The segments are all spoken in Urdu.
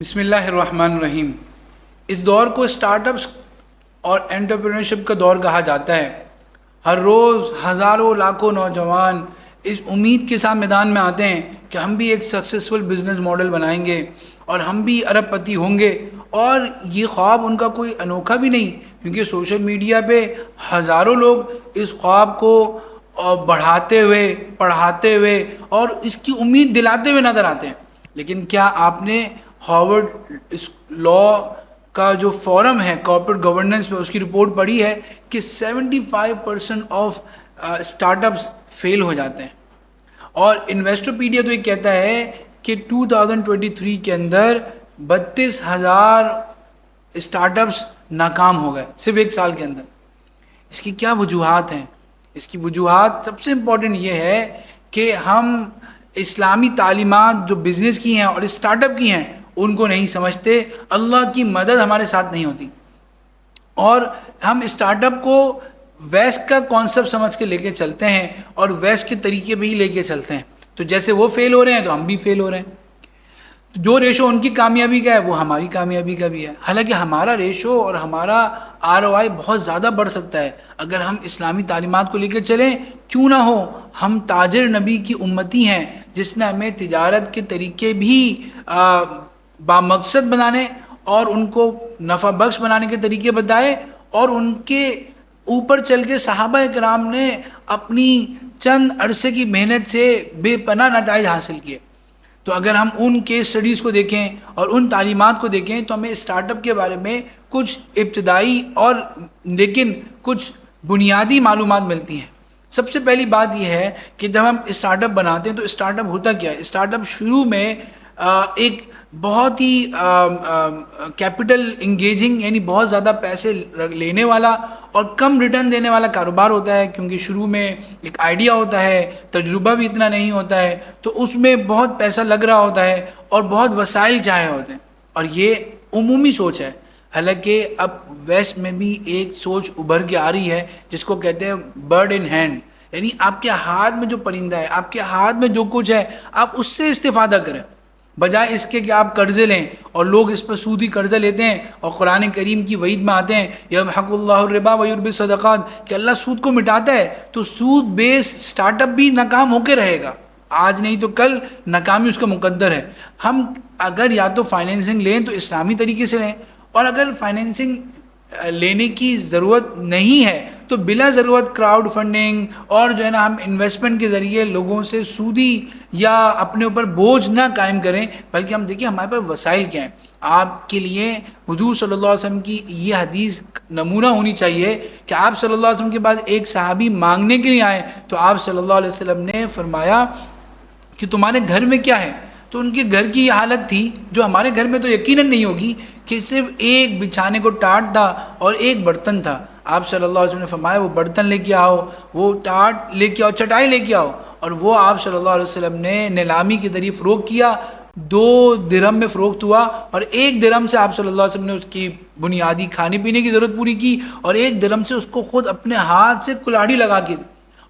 بسم اللہ الرحمن الرحیم۔ اس دور کو سٹارٹ اپس اور انٹرپرینورشپ کا دور کہا جاتا ہے۔ ہر روز ہزاروں لاکھوں نوجوان اس امید کے ساتھ میدان میں آتے ہیں کہ ہم بھی ایک سکسیسفل بزنس ماڈل بنائیں گے اور ہم بھی ارب پتی ہوں گے، اور یہ خواب ان کا کوئی انوکھا بھی نہیں، کیونکہ سوشل میڈیا پہ ہزاروں لوگ اس خواب کو بڑھاتے ہوئے، پڑھاتے ہوئے اور اس کی امید دلاتے ہوئے نظر آتے ہیں۔ لیکن کیا آپ نے ہارورڈ لا کا جو فورم ہے کارپوریٹ گورننس میں، اس کی رپورٹ پڑھی ہے کہ 75% آف اسٹارٹ اپس فیل ہو جاتے ہیں؟ اور انویسٹوپیڈیا تو یہ کہتا ہے کہ 2023 کے اندر 32,000 اسٹارٹ اپس ناکام ہو گئے صرف ایک سال کے اندر۔ اس کی کیا وجوہات ہیں؟ اس کی وجوہات سب سے امپورٹنٹ یہ ہے کہ ہم اسلامی تعلیمات جو بزنس کی ہیں اور اسٹارٹ اپ کی ہیں ان کو نہیں سمجھتے، اللہ کی مدد ہمارے ساتھ نہیں ہوتی، اور ہم اسٹارٹ اپ کو ویسٹ کا کانسیپٹ سمجھ کے لے کے چلتے ہیں اور ویسٹ کے طریقے پہ ہی لے کے چلتے ہیں، تو جیسے وہ فیل ہو رہے ہیں تو ہم بھی فیل ہو رہے ہیں۔ جو ریشو ان کی کامیابی کا ہے وہ ہماری کامیابی کا بھی ہے، حالانکہ ہمارا ریشو اور ہمارا ROI بہت زیادہ بڑھ سکتا ہے اگر ہم اسلامی تعلیمات کو لے کے چلیں۔ کیوں نہ ہو، ہم تاجر نبی کی امتی ہیں جس نے ہمیں تجارت کے طریقے بھی بامقصد بنانے اور ان کو نفع بخش بنانے کے طریقے بتائے، اور ان کے اوپر چل کے صحابہ کرام نے اپنی چند عرصے کی محنت سے بے پناہ نتائج حاصل کیے۔ تو اگر ہم ان کیس سٹڈیز کو دیکھیں اور ان تعلیمات کو دیکھیں تو ہمیں اسٹارٹ اپ کے بارے میں کچھ ابتدائی اور لیکن کچھ بنیادی معلومات ملتی ہیں۔ سب سے پہلی بات یہ ہے کہ جب ہم اسٹارٹ اپ بناتے ہیں تو اسٹارٹ اپ ہوتا کیا ہے؟ اسٹارٹ اپ شروع میں ایک بہت ہی کیپٹل انگیجنگ، یعنی بہت زیادہ پیسے لینے والا اور کم ریٹرن دینے والا کاروبار ہوتا ہے، کیونکہ شروع میں ایک آئیڈیا ہوتا ہے، تجربہ بھی اتنا نہیں ہوتا ہے، تو اس میں بہت پیسہ لگ رہا ہوتا ہے اور بہت وسائل چاہے ہوتے ہیں، اور یہ عمومی سوچ ہے۔ حالانکہ اب ویسٹ میں بھی ایک سوچ ابھر کے آ رہی ہے جس کو کہتے ہیں برڈ ان ہینڈ، یعنی آپ کے ہاتھ میں جو پرندہ ہے، آپ کے ہاتھ میں جو کچھ ہے، آپ اس سے استفادہ کریں، بجائے اس کے کہ آپ قرضے لیں، اور لوگ اس پر سودی قرضہ لیتے ہیں اور قرآن کریم کی وعید میں آتے ہیں یمحق اللہ الربا ویربی الصدقات، کہ اللہ سود کو مٹاتا ہے، تو سود بیس اسٹارٹ اپ بھی ناکام ہو کے رہے گا، آج نہیں تو کل ناکامی اس کا مقدر ہے۔ ہم اگر یا تو فائنینسنگ لیں تو اسلامی طریقے سے لیں، اور اگر فائنینسنگ لینے کی ضرورت نہیں ہے تو بلا ضرورت کراؤڈ فنڈنگ اور جو ہے نا ہم انویسٹمنٹ کے ذریعے لوگوں سے سودی یا اپنے اوپر بوجھ نہ قائم کریں، بلکہ ہم دیکھیں ہمارے پاس وسائل کیا ہیں۔ آپ کے لیے حضور صلی اللہ علیہ وسلم کی یہ حدیث نمونہ ہونی چاہیے کہ آپ صلی اللہ علیہ وسلم کے بعد ایک صحابی مانگنے کے لیے آئے تو آپ صلی اللہ علیہ وسلم نے فرمایا کہ تمہارے گھر میں کیا ہے؟ تو ان کے گھر کی یہ حالت تھی جو ہمارے گھر میں تو یقیناً نہیں ہوگی، کہ صرف ایک بچھانے کو ٹاٹ تھا اور ایک برتن تھا۔ آپ صلی اللہ علیہ وسلم نے فرمایا وہ برتن لے کے آؤ، وہ ٹاٹ لے کے آؤ، چٹائی لے کے آؤ، اور وہ آپ صلی اللہ علیہ وسلم نے نیلامی کے ذریعے فروخت کیا، 2 درہم میں فروخت ہوا، اور 1 درہم سے آپ صلی اللہ علیہ وسلم نے اس کی بنیادی کھانے پینے کی ضرورت پوری کی، اور 1 درہم سے اس کو خود اپنے ہاتھ سے کلاڑی لگا کے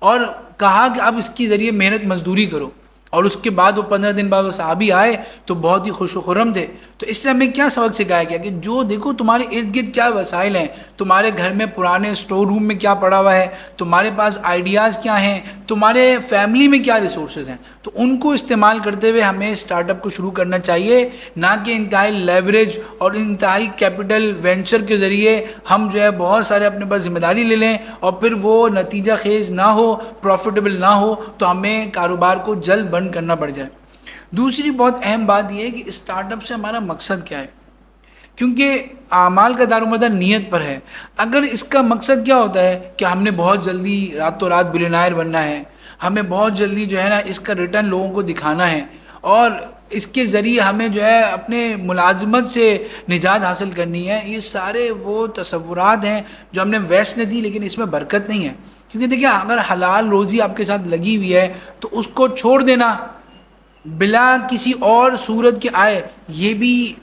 اور کہا کہ اب اس کی ذریعے محنت مزدوری کرو، اور اس کے بعد وہ 15 دن بعد وہ صحابی آئے تو بہت ہی خوش و خرم تھے۔ تو اس سے ہمیں کیا سبق سکھایا گیا کہ جو دیکھو تمہارے ارد گرد کیا وسائل ہیں، تمہارے گھر میں پرانے اسٹور روم میں کیا پڑا ہوا ہے، تمہارے پاس آئیڈیاز کیا ہیں، تمہارے فیملی میں کیا ریسورسز ہیں، تو ان کو استعمال کرتے ہوئے ہمیں اسٹارٹ اپ کو شروع کرنا چاہیے، نہ کہ انتہائی لیوریج اور انتہائی کیپٹل وینچر کے ذریعے ہم جو ہے بہت سارے اپنے پاس ذمہ داری لے لیں اور پھر وہ نتیجہ خیز نہ ہو، پروفیٹیبل نہ ہو، تو ہمیں کاروبار کو جلد بند کرنا پڑ جائے۔ دوسری بہت اہم بات یہ ہے کہ اسٹارٹ اپ سے ہمارا مقصد کیا ہے، کیونکہ اعمال کا دارومدار نیت پر ہے۔ اگر اس کا مقصد کیا ہوتا ہے کہ ہم نے بہت جلدی راتوں رات بلینائر بننا ہے، ہمیں بہت جلدی جو ہے نا اس کا ریٹرن لوگوں کو دکھانا ہے، اور اس کے ذریعے ہمیں جو ہے اپنے ملازمت سے نجات حاصل کرنی ہے، یہ سارے وہ تصورات ہیں جو ہم نے ویسٹ نے دی، لیکن اس میں برکت نہیں ہے۔ کیونکہ دیکھیں اگر حلال روزی آپ کے ساتھ لگی ہوئی ہے تو اس کو چھوڑ دینا بلا کسی اور صورت کے آئے یہ بھی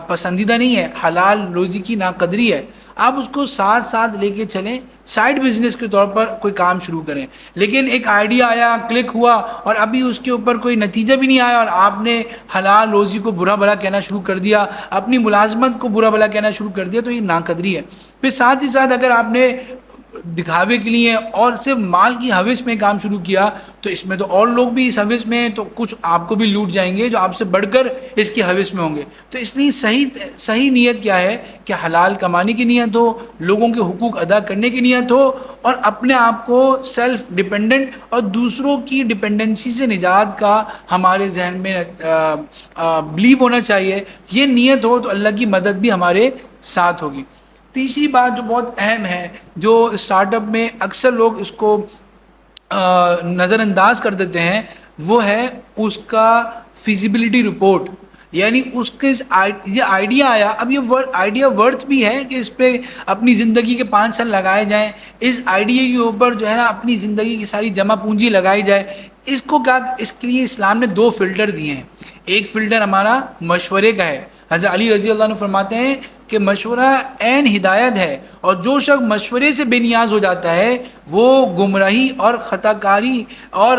پسندیدہ نہیں ہے، حلال روزی کی ناقدری ہے. آپ اس کو ساتھ ساتھ لے کے چلیں، سائیڈ بزنس کے طور پر کوئی کام شروع کریں. لیکن ایک آئیڈیا آیا، کلک ہوا، اور ابھی اس کے اوپر کوئی نتیجہ بھی نہیں آیا اور آپ نے حلال روزی کو برا بھلا کہنا شروع کر دیا، اپنی ملازمت کو برا بھلا کہنا شروع کر دیا، تو یہ ناقدری ہے. پھر ساتھ ہی ساتھ اگر آپ نے دکھاوے کے لیے اور صرف مال کی حوث میں کام شروع کیا، تو اس میں تو اور لوگ بھی اس حوث میں ہیں، تو کچھ آپ کو بھی لوٹ جائیں گے جو آپ سے بڑھ کر اس کی حوث میں ہوں گے. تو اس لیے صحیح نیت کیا ہے کہ حلال کمانے کی نیت ہو، لوگوں کے حقوق ادا کرنے کی نیت ہو، اور اپنے آپ کو سیلف ڈیپینڈنٹ اور دوسروں کی ڈیپینڈنسی سے نجات کا ہمارے ذہن میں بلیو ہونا چاہیے. یہ نیت ہو تو اللہ کی مدد بھی ہمارے ساتھ ہوگی. تیسری بات جو بہت اہم ہے، جو اسٹارٹ اپ میں اکثر لوگ اس کو نظر انداز کر دیتے ہیں، وہ ہے اس کا فیزیبلٹی رپورٹ. یعنی اس کے یہ آئیڈیا آیا، اب یہ آئیڈیا ورتھ بھی ہے کہ اس پہ اپنی زندگی کے 5 سال لگائے جائیں، اس آئیڈیا کے اوپر جو ہے نا اپنی زندگی کی ساری جمع پونجی لگائی جائے. اس کو کیا، اس کے لیے اسلام نے 2 فلٹر دیے ہیں. ایک فلٹر ہمارا مشورے کا ہے. حضرت علی رضی اللہ عنہ فرماتے ہیں کہ مشورہ عین ہدایت ہے، اور جو شخص مشورے سے بے نیاز ہو جاتا ہے وہ گمراہی اور خطا کاری اور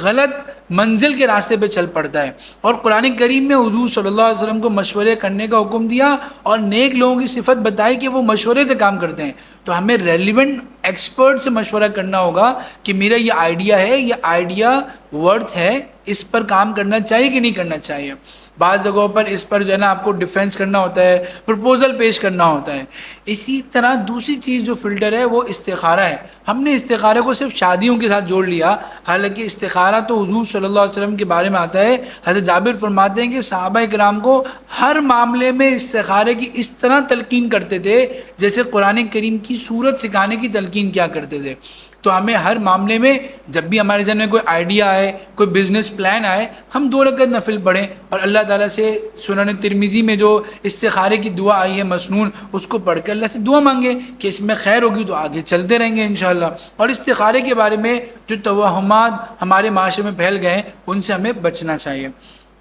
غلط منزل کے راستے پہ چل پڑتا ہے. اور قرآن کریم میں حضور صلی اللہ علیہ وسلم کو مشورے کرنے کا حکم دیا اور نیک لوگوں کی صفت بتائی کہ وہ مشورے سے کام کرتے ہیں. تو ہمیں ریلیونٹ ایکسپرٹ سے مشورہ کرنا ہوگا کہ میرا یہ آئیڈیا ہے، یہ آئیڈیا ورتھ ہے، اس پر کام کرنا چاہیے کہ نہیں کرنا چاہیے. بعض جگہوں پر اس پر جو ہے نا آپ کو ڈیفینس کرنا ہوتا ہے، پرپوزل پیش کرنا ہوتا ہے. اسی طرح دوسری چیز جو فلٹر ہے وہ استخارہ ہے. ہم نے استخارہ کو صرف شادیوں کے ساتھ جوڑ لیا، حالانکہ استخارہ تو حضور صلی اللہ علیہ وسلم کے بارے میں آتا ہے. حضرت جابر فرماتے ہیں کہ صحابہ کرام کو ہر معاملے میں استخارے کی اس طرح تلقین کرتے تھے جیسے قرآن کریم کی سورت سکھانے کی تلقین کیا کرتے تھے. تو ہمیں ہر معاملے میں جب بھی ہمارے ذہن میں کوئی آئیڈیا آئے، کوئی بزنس پلان آئے، ہم 2 رکعت نفل پڑھیں اور اللہ تعالیٰ سے سنن ترمذی میں جو استخارے کی دعا آئی ہے مسنون، اس کو پڑھ کے اللہ سے دعا مانگیں کہ اس میں خیر ہوگی تو آگے چلتے رہیں گے انشاءاللہ. اور استخارے کے بارے میں جو توہمات ہمارے معاشرے میں پھیل گئے ہیں ان سے ہمیں بچنا چاہیے.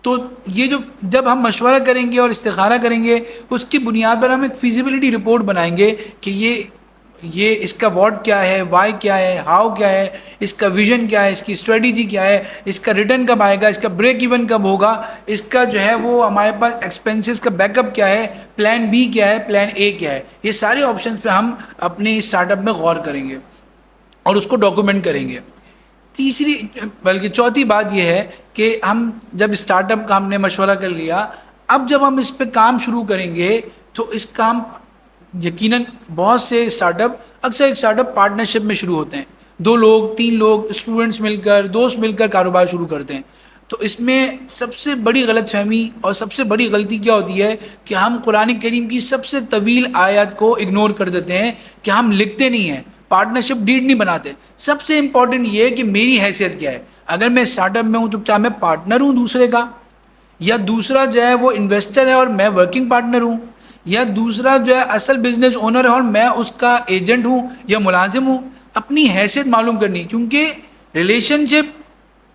تو یہ جب ہم مشورہ کریں گے اور استخارہ کریں گے، اس کی بنیاد پر ہم ایک فیزیبلٹی رپورٹ بنائیں گے کہ یہ اس کا واٹ کیا ہے، وائی کیا ہے، ہاؤ کیا ہے، اس کا ویژن کیا ہے، اس کی اسٹریٹجی کیا ہے، اس کا ریٹرن کب آئے گا، اس کا بریک ایون کب ہوگا، اس کا جو ہے وہ ہمارے پاس ایکسپینسز کا بیک اپ کیا ہے، پلان بی کیا ہے، پلان اے کیا ہے. یہ سارے آپشنز پہ ہم اپنے اسٹارٹ اپ میں غور کریں گے اور اس کو ڈاکومنٹ کریں گے. چوتھی بات یہ ہے کہ ہم جب اسٹارٹ اپ کا ہم نے مشورہ کر لیا، اب جب ہم اس پہ کام شروع کریں گے تو اس کام یقیناً بہت سے اکثر اسٹارٹ اپ پارٹنرشپ میں شروع ہوتے ہیں. 2 لوگ 3 لوگ اسٹوڈنٹس مل کر، دوست مل کر کاروبار شروع کرتے ہیں. تو اس میں سب سے بڑی غلط فہمی اور سب سے بڑی غلطی کیا ہوتی ہے کہ ہم قرآن کریم کی سب سے طویل آیات کو اگنور کر دیتے ہیں کہ ہم لکھتے نہیں ہیں، پارٹنرشپ ڈیڈ نہیں بناتے. سب سے امپورٹنٹ یہ ہے کہ میری حیثیت کیا ہے. اگر میں اسٹارٹ اپ میں ہوں تو کیا میں پارٹنر ہوں دوسرے کا، یا دوسرا جو ہے وہ انویسٹر ہے اور میں ورکنگ پارٹنر ہوں، یا دوسرا جو ہے اصل بزنس اونر ہے اور میں اس کا ایجنٹ ہوں یا ملازم ہوں. اپنی حیثیت معلوم کرنی، کیونکہ ریلیشن شپ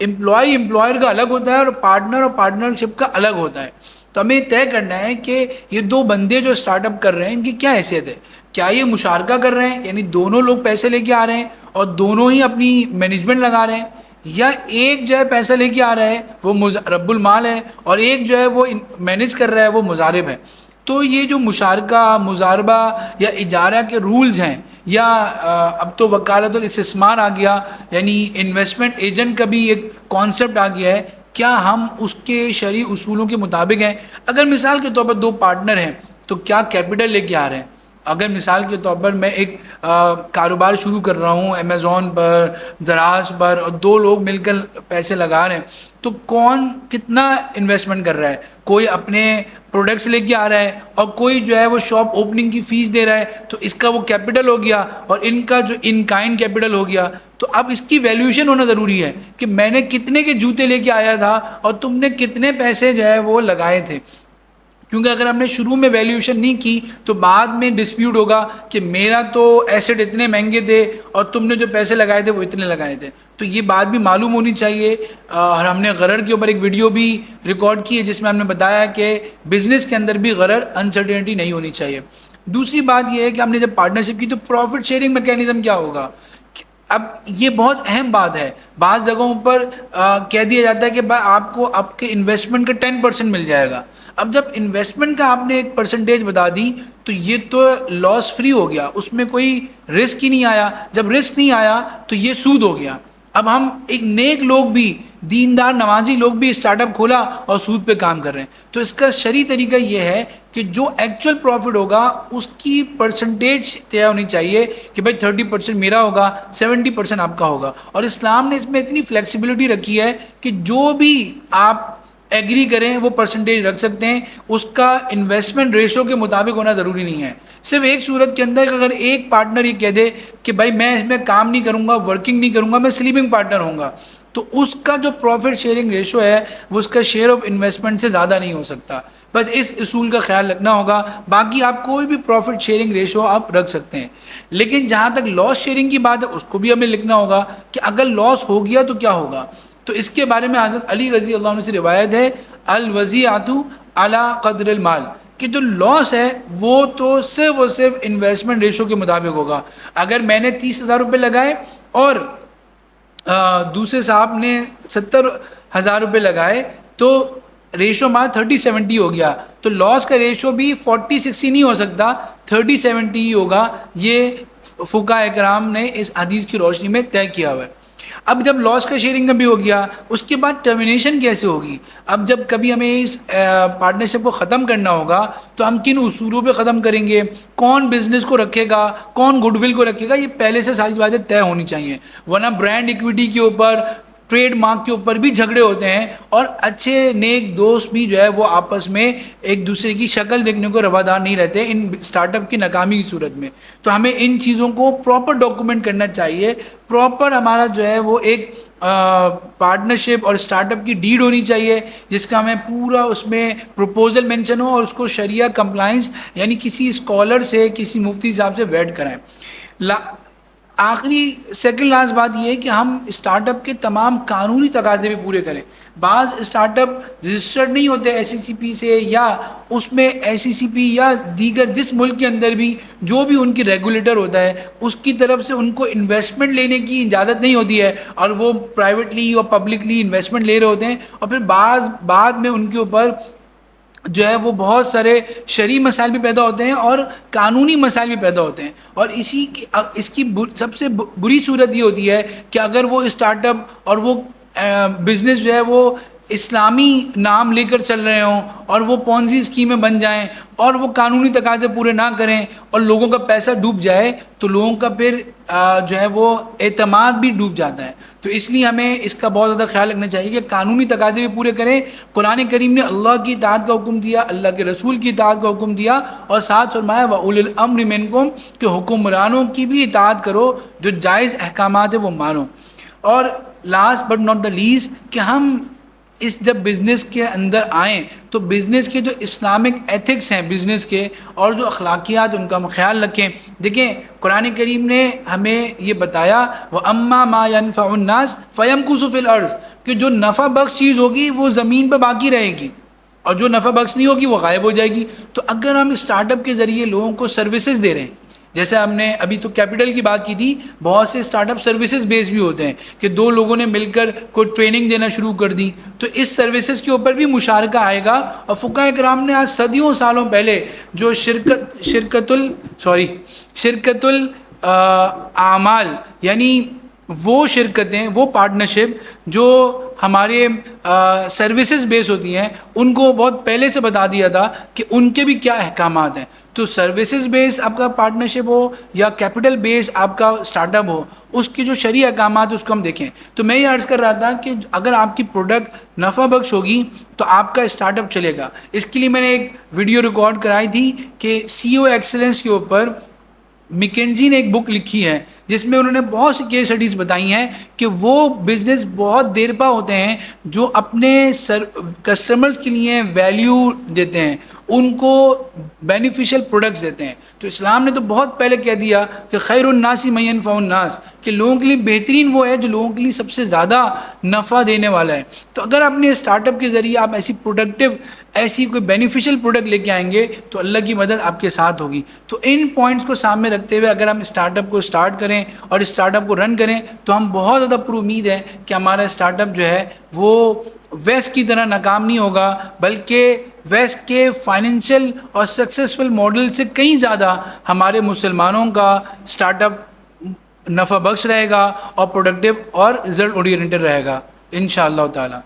امپلائر کا الگ ہوتا ہے اور پارٹنرشپ کا الگ ہوتا ہے. تو ہمیں طے کرنا ہے کہ یہ 2 بندے جو اسٹارٹ اپ کر رہے ہیں ان کی کیا حیثیت ہے. کیا یہ مشارکہ کر رہے ہیں، یعنی دونوں لوگ پیسے لے کے آ رہے ہیں اور دونوں ہی اپنی مینجمنٹ لگا رہے ہیں، یا ایک جو ہے پیسہ لے کے آ رہا ہے وہ رب المال ہے اور ایک جو ہے وہ مینیج کر رہا ہے وہ مضارب ہے. تو یہ جو مشارکہ، مضاربہ یا اجارہ کے رولز ہیں، یا اب تو وکالت الاستثمار آ گیا، یعنی انویسٹمنٹ ایجنٹ کا بھی ایک کانسیپٹ آ گیا ہے، کیا ہم اس کے شرعی اصولوں کے مطابق ہیں. اگر مثال کے طور پر 2 پارٹنر ہیں تو کیا کیپٹل لے کے آ رہے ہیں. اگر مثال کے طور پر میں ایک کاروبار شروع کر رہا ہوں امیزون پر، دراز پر، اور 2 لوگ مل کر پیسے لگا رہے ہیں، تو کون کتنا انویسٹمنٹ کر رہا ہے. کوئی اپنے پروڈکٹس لے کے آ رہا ہے اور کوئی جو ہے وہ شاپ اوپننگ کی فیس دے رہا ہے، تو اس کا وہ کیپٹل ہو گیا اور ان کا جو ان کائنڈ کیپٹل ہو گیا. تو اب اس کی ویلیویشن ہونا ضروری ہے کہ میں نے کتنے کے جوتے لے کے آیا تھا اور تم نے کتنے پیسے جو ہے وہ لگائے تھے. کیونکہ اگر ہم نے شروع میں ویلیویشن نہیں کی تو بعد میں ڈسپیوٹ ہوگا کہ میرا تو ایسٹ اتنے مہنگے تھے اور تم نے جو پیسے لگائے تھے وہ اتنے لگائے تھے. تو یہ بات بھی معلوم ہونی چاہیے. اور ہم نے غرر کے اوپر ایک ویڈیو بھی ریکارڈ کی ہے جس میں ہم نے بتایا کہ بزنس کے اندر بھی غرر انسرٹینٹی نہیں ہونی چاہیے. دوسری بات یہ ہے کہ ہم نے جب پارٹنرشپ کی تو پروفٹ شیئرنگ میکینزم کیا ہوگا. اب یہ بہت اہم بات ہے. بعض جگہوں پر کہہ دیا جاتا ہے کہ آپ کو آپ کے انویسٹمنٹ کا 10% مل جائے گا. اب جب انویسٹمنٹ کا آپ نے ایک پرسنٹیج بتا دی تو یہ تو لاس فری ہو گیا, اس میں کوئی رسک ہی نہیں آیا. جب رسک نہیں آیا تو یہ سود ہو گیا. اب ہم ایک نیک لوگ بھی, دیندار نمازی لوگ بھی اسٹارٹ اپ کھولا اور سود پہ کام کر رہے ہیں. تو اس کا شرعی طریقہ یہ ہے کہ جو ایکچوئل پروفٹ ہوگا اس کی پرسنٹیج طے ہونی چاہیے کہ بھائی 30% میرا ہوگا, 70% آپ کا ہوگا. اور اسلام نے اس میں اتنی فلیکسیبلٹی رکھی ہے کہ جو بھی آپ ایگری کریں وہ پرسنٹیج رکھ سکتے ہیں. اس کا انویسٹمنٹ ریشو کے مطابق ہونا ضروری نہیں ہے. صرف ایک صورت کے اندر اگر ایک پارٹنر یہ کہہ دے کہ بھائی میں اس میں کام نہیں کروں گا, ورکنگ نہیں کروں گا, میں سلیپنگ پارٹنر ہوں گا, تو اس کا جو پروفٹ شیئرنگ ریشو ہے وہ اس کا شیئر آف انویسٹمنٹ سے زیادہ نہیں ہو سکتا. بس اس اصول کا خیال رکھنا ہوگا. باقی آپ کوئی بھی پروفٹ شیئرنگ ریشو آپ رکھ سکتے ہیں. لیکن جہاں تک لاس شیئرنگ کی بات ہے اس کو بھی ہمیں لکھنا ہوگا کہ اگر لاس ہو گیا تو کیا ہوگا. تو اس کے بارے میں حضرت علی رضی اللہ عنہ سے روایت ہے, الوزیعۃ علی قدر المال, کہ جو لاس ہے وہ تو صرف اور صرف انویسٹمنٹ ریشو کے مطابق ہوگا. اگر میں نے 30,000 روپے لگائے اور دوسرے صاحب نے 70,000 روپے لگائے تو ریشو ہمارا 30-70 ہو گیا, تو لاس کا ریشو بھی 40-60 نہیں ہو سکتا, 30-70 ہی ہوگا. یہ فقہاء اکرام نے اس حدیث کی روشنی میں طے کیا ہوا ہے. اب جب لاس کا شیئرنگ کا بھی ہو گیا, اس کے بعد ٹرمینیشن کیسے ہوگی. اب جب کبھی ہمیں اس پارٹنرشپ کو ختم کرنا ہوگا تو ہم کن اصولوں پہ ختم کریں گے, کون بزنس کو رکھے گا, کون گڈ ول کو رکھے گا, یہ پہلے سے ساری باتیں طے ہونی چاہیے. ورنہ برانڈ ایکویٹی کے اوپر, ٹریڈ مارک کے اوپر بھی جھگڑے ہوتے ہیں اور اچھے نیک دوست بھی جو ہے وہ آپس میں ایک دوسرے کی شکل دیکھنے کو روادار نہیں رہتے ان سٹارٹ اپ کی ناکامی کی صورت میں. تو ہمیں ان چیزوں کو پراپر ڈاکومنٹ کرنا چاہیے. پراپر ہمارا جو ہے وہ ایک پارٹنرشپ اور سٹارٹ اپ کی ڈیڈ ہونی چاہیے جس کا ہمیں پورا اس میں پروپوزل مینشن ہو اور اس کو شریعہ کمپلائنس یعنی کسی اسکالر سے, کسی مفتی صاحب سے ویٹ کرائیں. آخری سیکنڈ لاسٹ بات یہ ہے کہ ہم اسٹارٹ اپ کے تمام قانونی تقاضے بھی پورے کریں. بعض اسٹارٹ اپ رجسٹرڈ نہیں ہوتے ایس سی سی پی سے, یا اس میں ایس سی سی پی یا دیگر جس ملک کے اندر بھی جو بھی ان کی ریگولیٹر ہوتا ہے اس کی طرف سے ان کو انویسٹمنٹ لینے کی اجازت نہیں ہوتی ہے, اور وہ پرائیویٹلی اور پبلکلی انویسٹمنٹ لے رہے ہوتے ہیں, اور پھر بعد میں ان کے اوپر جو ہے وہ بہت سارے شرعی مسائل بھی پیدا ہوتے ہیں اور قانونی مسائل بھی پیدا ہوتے ہیں. اور اس کی سب سے بری صورت یہ ہوتی ہے کہ اگر وہ اسٹارٹ اپ اور وہ بزنس جو ہے وہ اسلامی نام لے کر چل رہے ہوں اور وہ پونزی اسکیمیں بن جائیں اور وہ قانونی تقاضے پورے نہ کریں اور لوگوں کا پیسہ ڈوب جائے تو لوگوں کا پھر جو ہے وہ اعتماد بھی ڈوب جاتا ہے. تو اس لیے ہمیں اس کا بہت زیادہ خیال رکھنا چاہیے کہ قانونی تقاضے بھی پورے کریں. قرآن کریم نے اللہ کی اطاعت کا حکم دیا, اللہ کے رسول کی اطاعت کا حکم دیا, اور ساتھ فرمایا وَأُولِي الْأَمْرِ مِنْكُمْ کہ حکمرانوں کی بھی اطاعت کرو, جو جائز احکامات ہیں وہ مانو. اور last but not the least کہ ہم اس جب بزنس کے اندر آئیں تو بزنس کے جو اسلامک ایتھکس ہیں بزنس کے اور جو اخلاقیات ان کا ہم خیال رکھیں. دیکھیں قرآن کریم نے ہمیں یہ بتایا وَأَمَّا مَا يَنْفَعُ النَّاسِ فَيَمْكُثُ فِي الْأَرْضِ کہ جو نفع بخش چیز ہوگی وہ زمین پہ باقی رہے گی اور جو نفع بخش نہیں ہوگی وہ غائب ہو جائے گی. تو اگر ہم اسٹارٹ اپ کے ذریعے لوگوں کو سروسز دے رہے ہیں, جیسے ہم نے ابھی تو کیپٹل کی بات کی تھی, بہت سے اسٹارٹ اپ سروسز بیس بھی ہوتے ہیں کہ دو لوگوں نے مل کر کوئی ٹریننگ دینا شروع کر دی, تو اس سروسز کے اوپر بھی مشارکہ آئے گا. اور فقہاء کرام نے آج صدیوں سالوں پہلے جو شرکت الاعمال یعنی وہ شرکتیں, وہ پارٹنرشپ جو ہمارے سروسز بیس ہوتی ہیں, ان کو بہت پہلے سے بتا دیا تھا کہ ان کے بھی کیا احکامات ہیں. تو سروسز بیس آپ کا پارٹنرشپ ہو یا کیپٹل بیس آپ کا اسٹارٹ اپ ہو, اس کی جو شرعی احکامات اس کو ہم دیکھیں. تو میں یہ عرض کر رہا تھا کہ اگر آپ کی پروڈکٹ نفع بخش ہوگی تو آپ کا اسٹارٹ اپ چلے گا. اس کے لیے میں نے ایک ویڈیو ریکارڈ کرائی تھی کہ سی او ایکسلنس کے اوپر میکنزی نے ایک بک لکھی ہے جس میں انہوں نے بہت سی کیس اسٹڈیز بتائی ہیں کہ وہ بزنس بہت دیرپا ہوتے ہیں جو اپنے کسٹمرز کے لیے ویلیو دیتے ہیں, ان کو بینیفیشل پروڈکٹس دیتے ہیں. تو اسلام نے تو بہت پہلے کہہ دیا کہ خیر الناس من ینفع الناس، کہ لوگوں کے لیے بہترین وہ ہے جو لوگوں کے لیے سب سے زیادہ نفع دینے والا ہے. تو اگر اپنے اسٹارٹ اپ کے ذریعے آپ ایسی پروڈکٹیو، ایسی کوئی بینیفیشل پروڈکٹ لے کے آئیں گے تو اللہ کی مدد آپ کے ساتھ ہوگی. تو ان پوائنٹس کو سامنے رکھتے ہوئے اگر ہم اسٹارٹ اپ کو اسٹارٹ کریں اور اسٹارٹ اپ کو رن کریں تو ہم بہت زیادہ پر امید ہیں کہ ہمارا اسٹارٹ اپ جو ہے وہ ویسٹ کی طرح ناکام نہیں ہوگا، بلکہ ویسٹ کے فائنینشیل اور سکسیسفل ماڈل سے کہیں زیادہ ہمارے مسلمانوں کا اسٹارٹ اپ نفع بخش رہے گا اور پروڈکٹیو اور رزلٹ اورینٹڈ رہے گا انشاءاللہ تعالی.